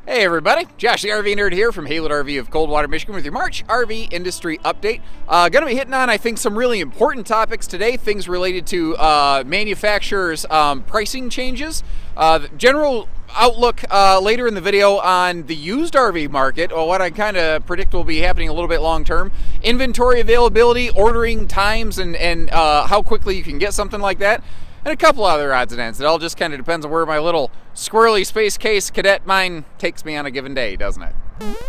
Hey everybody, Josh the RV Nerd here from Haylett RV of Coldwater, Michigan with your March RV industry update. Going to be hitting on, I think, some really important topics today, things related to manufacturers' pricing changes, general outlook later in the video on the used RV market, or what I kind of predict will be happening a little bit long term, inventory availability, ordering times, and how quickly you can get something like that. And a couple other odds and ends. It all just kind of depends on where my little squirrely space case cadet mind takes me on a given day, doesn't it?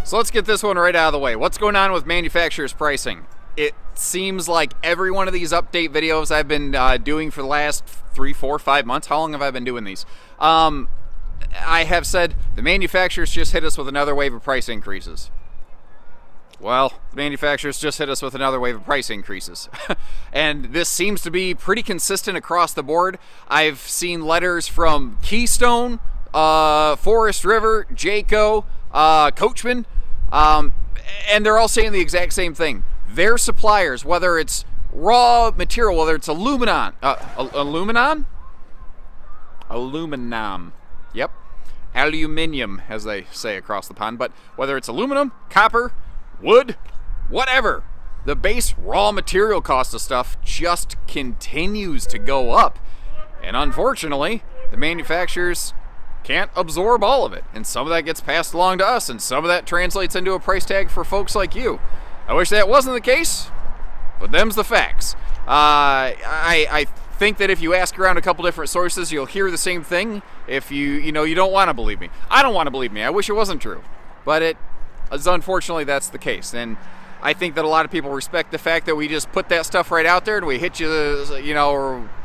So let's get this one right out of the way. What's going on with manufacturers' pricing? It seems like every one of these update videos I've been doing for the last 3, 4, 5 months. How long have I been doing these? I have said the manufacturers just hit us with another wave of price increases. Well, the manufacturers just hit us with another wave of price increases. And this seems to be pretty consistent across the board. I've seen letters from Keystone, Forest River, Jayco, Coachman, and they're all saying the exact same thing. Their suppliers, whether it's raw material, whether it's aluminum, yep, aluminium, as they say across the pond, but whether it's aluminum, copper, wood, whatever, the base raw material cost of stuff just continues to go up. And unfortunately, the manufacturers can't absorb all of it. And some of that gets passed along to us, and some of that translates into a price tag for folks like you. I wish that wasn't the case, but them's the facts. I think that if you ask around a couple different sources, you'll hear the same thing. If you don't want to believe me. I don't want to believe me. I wish it wasn't true. But unfortunately, that's the case. And I think that a lot of people respect the fact that we just put that stuff right out there and we hit you,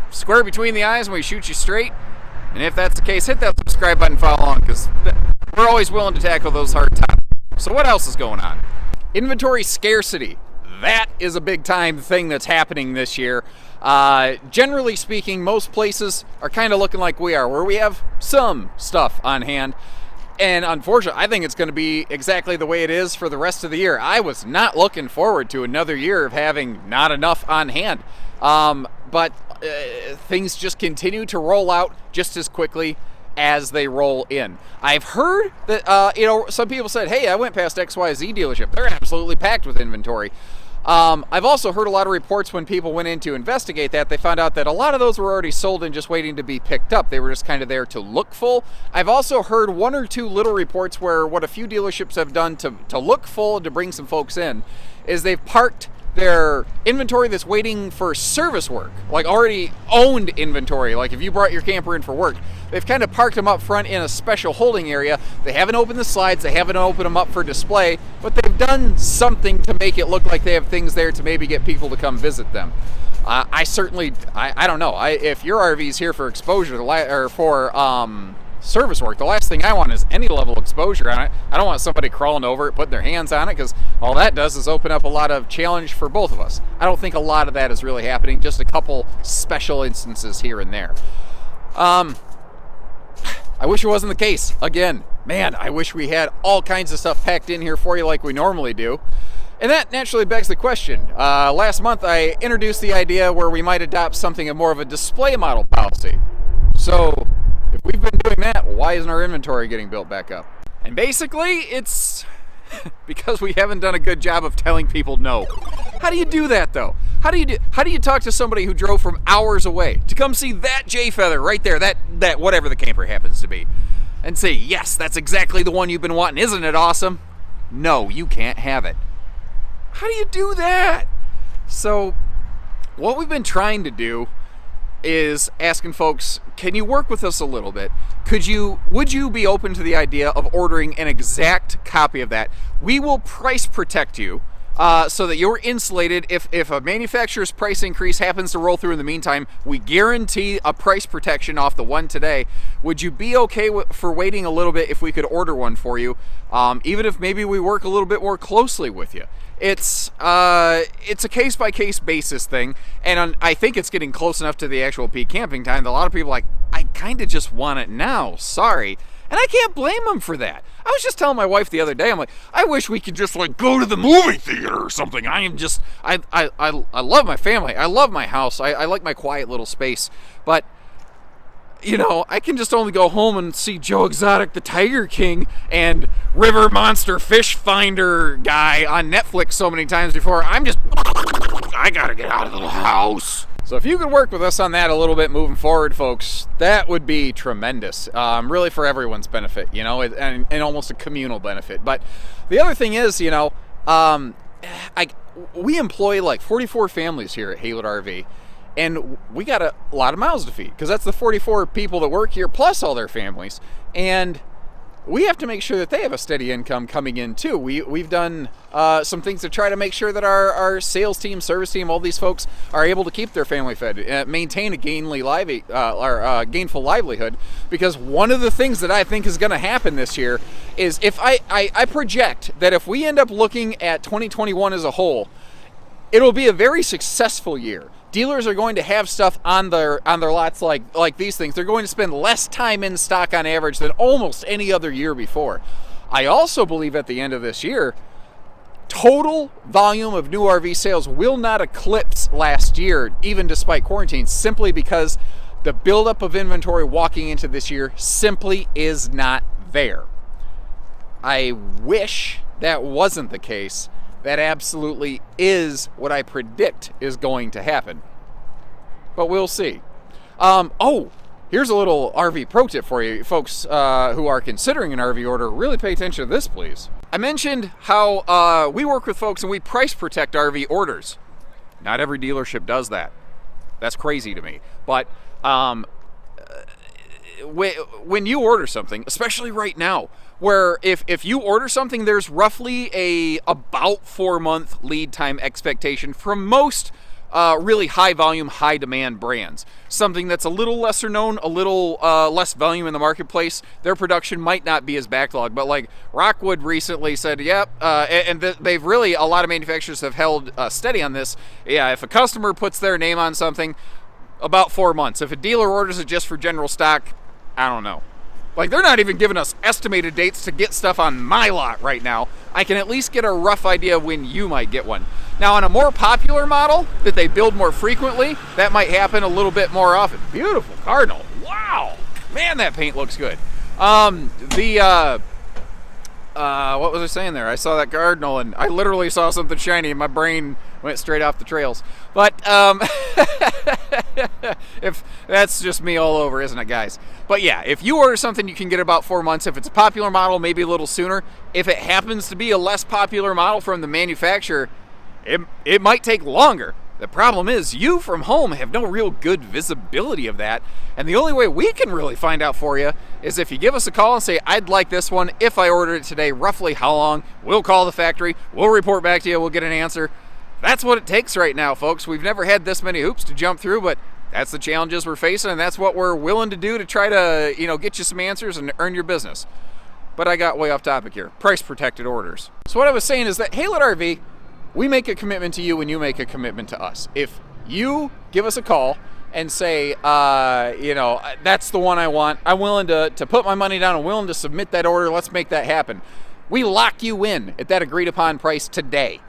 square between the eyes and we shoot you straight. And if that's the case, hit that subscribe button and follow along, because we're always willing to tackle those hard topics. So what else is going on? Inventory scarcity. That is a big time thing that's happening this year. Generally speaking, most places are kind of looking like we are, where we have some stuff on hand. And unfortunately, I think it's going to be exactly the way it is for the rest of the year. I was not looking forward to another year of having not enough on hand. But things just continue to roll out just as quickly as they roll in. I've heard that, some people said, hey, I went past XYZ dealership. They're absolutely packed with inventory. I've also heard a lot of reports when people went in to investigate that, they found out that a lot of those were already sold and just waiting to be picked up. They were just kind of there to look full. I've also heard one or two little reports where what a few dealerships have done to look full and to bring some folks in is they've parked their inventory that's waiting for service work, like already owned inventory. Like if you brought your camper in for work, they've kind of parked them up front in a special holding area. They haven't opened the slides, they haven't opened them up for display, but they've done something to make it look like they have things there to maybe get people to come visit them. I don't know. If your RV's here for exposure or for service work, the last thing I want is any level of exposure on it. I don't want somebody crawling over it, putting their hands on it, because all that does is open up a lot of challenge for both of us. I don't think a lot of that is really happening, just a couple special instances here and there. I wish it wasn't the case. Again, man, I wish we had all kinds of stuff packed in here for you like we normally do. And that naturally begs the question. Last month I introduced the idea where we might adopt something of more of a display model policy. So if we've been doing that, why isn't our inventory getting built back up? And basically, it's because we haven't done a good job of telling people no. How do you do that, though? How do you talk to somebody who drove from hours away to come see that J-Feather right there, that whatever the camper happens to be, and say, yes, that's exactly the one you've been wanting, isn't it awesome? No, you can't have it. How do you do that? So what we've been trying to do is asking folks, can you work with us a little bit? Would you be open to the idea of ordering an exact copy of that? We will price protect you so that you're insulated. If a manufacturer's price increase happens to roll through in the meantime, we guarantee a price protection off the one today. Would you be okay for waiting a little bit if we could order one for you, even if maybe we work a little bit more closely with you? It's a case-by-case basis thing, and I think it's getting close enough to the actual peak camping time that a lot of people are like, I kind of just want it now, sorry. And I can't blame them for that. I was just telling my wife the other day, I'm like, I wish we could just go to the movie theater or something. I love my family. I love my house. I like my quiet little space. But you know, I can just only go home and see Joe Exotic, the Tiger King, and River Monster Fish Finder guy on Netflix so many times before. I gotta get out of the house. So if you could work with us on that a little bit moving forward, folks, that would be tremendous. Really for everyone's benefit, you know, and almost a communal benefit. But the other thing is, you know, we employ like 44 families here at Haylett RV. And we got a lot of mouths to feed because that's the 44 people that work here plus all their families. And we have to make sure that they have a steady income coming in too. We've done some things to try to make sure that our sales team, service team, all these folks are able to keep their family fed, maintain a gainful livelihood. Because one of the things that I think is going to happen this year is if I project that if we end up looking at 2021 as a whole, it'll be a very successful year. Dealers are going to have stuff on their lots like these things. They're going to spend less time in stock on average than almost any other year before. I also believe at the end of this year, total volume of new RV sales will not eclipse last year, even despite quarantine, simply because the buildup of inventory walking into this year simply is not there. I wish that wasn't the case. That absolutely is what I predict is going to happen. But we'll see. Here's a little RV pro tip for you folks who are considering an RV order. Really pay attention to this, please. I mentioned how we work with folks and we price protect RV orders. Not every dealership does that. That's crazy to me. But when you order something, especially right now, where if you order something, there's roughly about 4-month lead time expectation from most really high volume, high demand brands. Something that's a little lesser known, a little less volume in the marketplace, their production might not be as backlogged. But like Rockwood recently said, yep, and they've really, a lot of manufacturers have held steady on this. Yeah, if a customer puts their name on something, about 4 months. If a dealer orders it just for general stock, I don't know. Like, they're not even giving us estimated dates to get stuff on my lot right now. I can at least get a rough idea when you might get one. Now, on a more popular model that they build more frequently, that might happen a little bit more often. Beautiful Cardinal. Wow. Man, that paint looks good. What was I saying there? I saw that Cardinal, and I literally saw something shiny, and my brain went straight off the trails. But if that's just me all over, isn't it, guys? But yeah, if you order something, you can get about 4 months. If it's a popular model, maybe a little sooner. If it happens to be a less popular model from the manufacturer, it might take longer. The problem is, you from home have no real good visibility of that, and the only way we can really find out for you is if you give us a call and say, I'd like this one, if I ordered it today, roughly how long? We'll call the factory, we'll report back to you, we'll get an answer. That's what it takes right now, folks. We've never had this many hoops to jump through, but that's the challenges we're facing, and that's what we're willing to do to try to, get you some answers and earn your business. But I got way off topic here. Price protected orders. So what I was saying is that Haylett RV, we make a commitment to you when you make a commitment to us. If you give us a call and say, that's the one I want, I'm willing to put my money down, I'm willing to submit that order, let's make that happen. We lock you in at that agreed upon price today.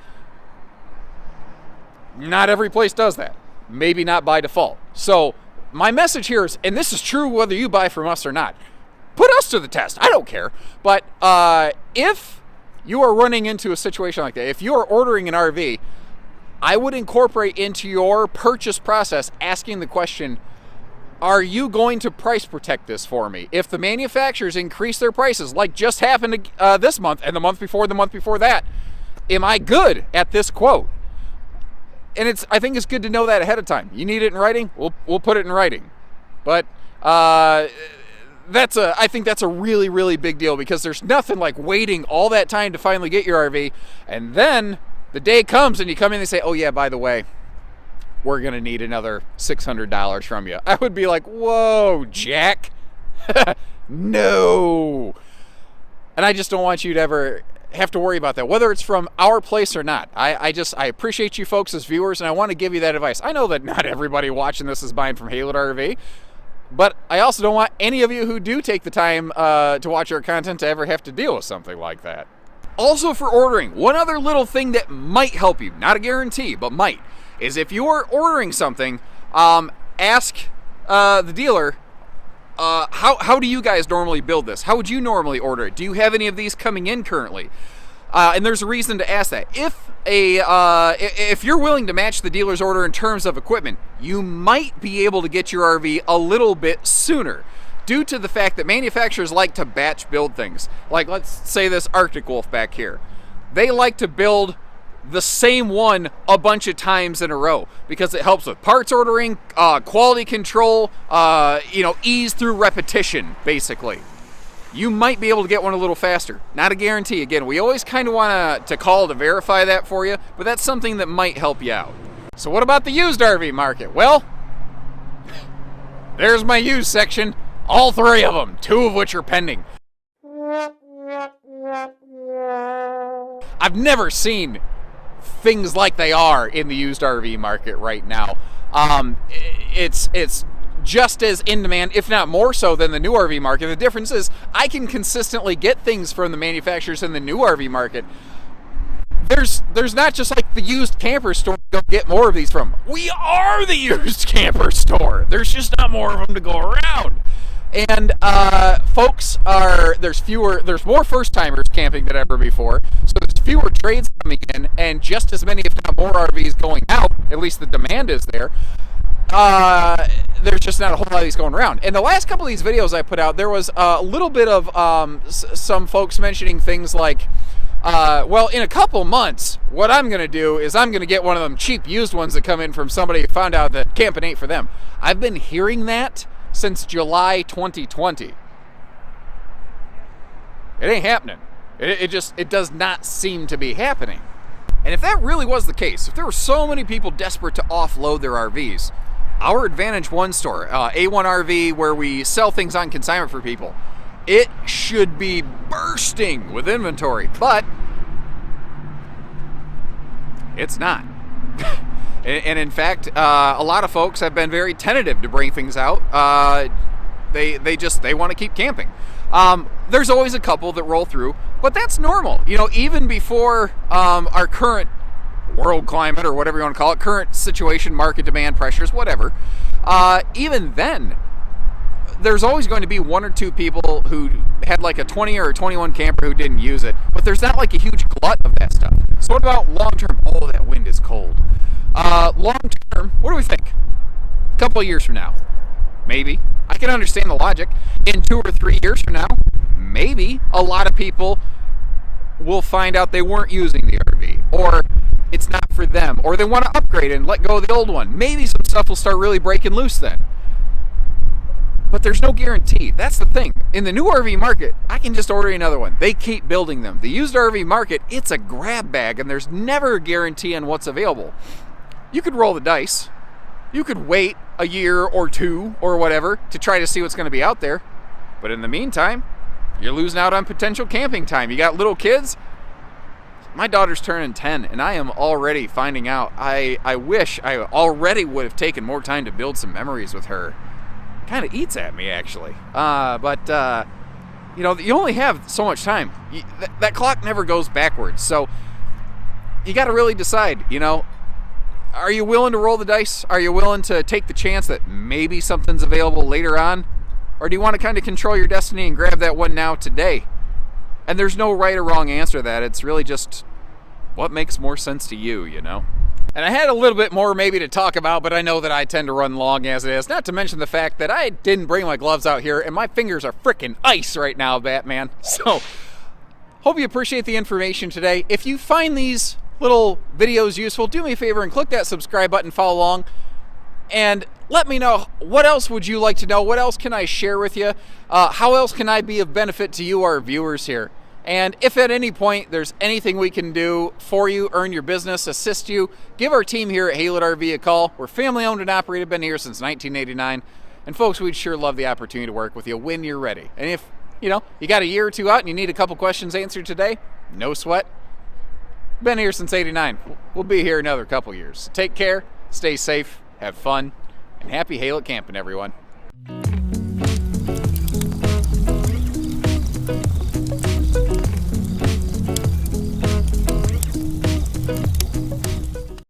Not every place does that. Maybe not by default. So my message here is, and this is true whether you buy from us or not, put us to the test. I don't care. But if you are running into a situation like that, if you are ordering an RV, I would incorporate into your purchase process asking the question, are you going to price protect this for me? If the manufacturers increase their prices, like just happened this month and the month before that, am I good at this quote? And I think it's good to know that ahead of time. You need it in writing, we'll put it in writing. But I think that's a really, really big deal, because there's nothing like waiting all that time to finally get your RV, and then the day comes and you come in and they say, oh yeah, by the way, we're gonna need another $600 from you. I would be like, whoa, Jack. No. And I just don't want you to ever have to worry about that, whether it's from our place or not. I appreciate you folks as viewers, and I want to give you that advice. I know that not everybody watching this is buying from Haylett RV, but I also don't want any of you who do take the time to watch our content to ever have to deal with something like that. Also, for ordering, one other little thing that might help you, not a guarantee, but might, is if you're ordering something, ask the dealer, how do you guys normally build this? How would you normally order it? Do you have any of these coming in currently? And there's a reason to ask that. If you're willing to match the dealer's order in terms of equipment, you might be able to get your RV a little bit sooner, due to the fact that manufacturers like to batch build things. Like, let's say this Arctic Wolf back here. They like to build the same one a bunch of times in a row because it helps with parts ordering, quality control, ease through repetition, basically. You might be able to get one a little faster. Not a guarantee. Again, we always kind of want to call to verify that for you, but that's something that might help you out. So what about the used RV market? Well, there's my used section. All 3 of them, 2 of which are pending. I've never seen things like they are in the used RV market right now. It's just as in demand, if not more so, than the new RV market. The difference is I can consistently get things from the manufacturers in the new RV market. There's not just like the used camper store to go get more of these from. We are the used camper store. There's just not more of them to go around. And there's more first-timers camping than ever before, so there's fewer trades coming in, and just as many, if not more, RVs going out. At least the demand is there. There's just not a whole lot of these going around. And the last couple of these videos I put out, there was a little bit of some folks mentioning things like, well, in a couple months, what I'm going to do is I'm going to get one of them cheap used ones that come in from somebody who found out that camping ain't for them. I've been hearing that since July 2020. It ain't happening. It does not seem to be happening. And if that really was the case, if there were so many people desperate to offload their RVs, our Advantage One store, A1 RV, where we sell things on consignment for people, it should be bursting with inventory, but it's not. And in fact, a lot of folks have been very tentative to bring things out. They want to keep camping. There's always a couple that roll through, but that's normal. Even before our current world climate, or whatever you want to call it, current situation, market demand pressures, whatever, even then, there's always going to be 1 or 2 people who had like a 20 or a 21 camper who didn't use it, but there's not like a huge glut of that stuff. So what about long term? Oh, that wind is cold. Long term, what do we think? A couple of years from now, maybe. I can understand the logic. In 2 or 3 years from now, maybe a lot of people will find out they weren't using the RV, or it's not for them, or they want to upgrade and let go of the old one. Maybe some stuff will start really breaking loose then. But there's no guarantee. That's the thing. In the new RV market, I can just order another one. They keep building them. The used RV market, it's a grab bag, and there's never a guarantee on what's available. You could roll the dice. You could wait a year or 2 or whatever to try to see what's going to be out there. But in the meantime, you're losing out on potential camping time. You got little kids. My daughter's turning 10, and I am already finding out. I wish I already would have taken more time to build some memories with her. Kind of eats at me, actually. But you only have so much time. That clock never goes backwards. So you got to really decide, are you willing to roll the dice? Are you willing to take the chance that maybe something's available later on? Or do you want to kind of control your destiny and grab that one now today? And there's no right or wrong answer to that. It's really just what makes more sense to you, And I had a little bit more maybe to talk about, but I know that I tend to run long as it is. Not to mention the fact that I didn't bring my gloves out here, and my fingers are freaking ice right now, Batman. So, hope you appreciate the information today. If you find these little videos useful, do me a favor and click that subscribe button, follow along, and let me know, what else would you like to know? What else can I share with you? How else can I be of benefit to you, our viewers here? And if at any point there's anything we can do for you, earn your business, assist you, give our team here at Haylett RV a call. We're family owned and operated, been here since 1989. And folks, we'd sure love the opportunity to work with you when you're ready. And if, you got a year or 2 out and you need a couple questions answered today, no sweat. Been here since 89. We'll be here another couple years. Take care, stay safe, have fun, and happy Haylett camping, everyone.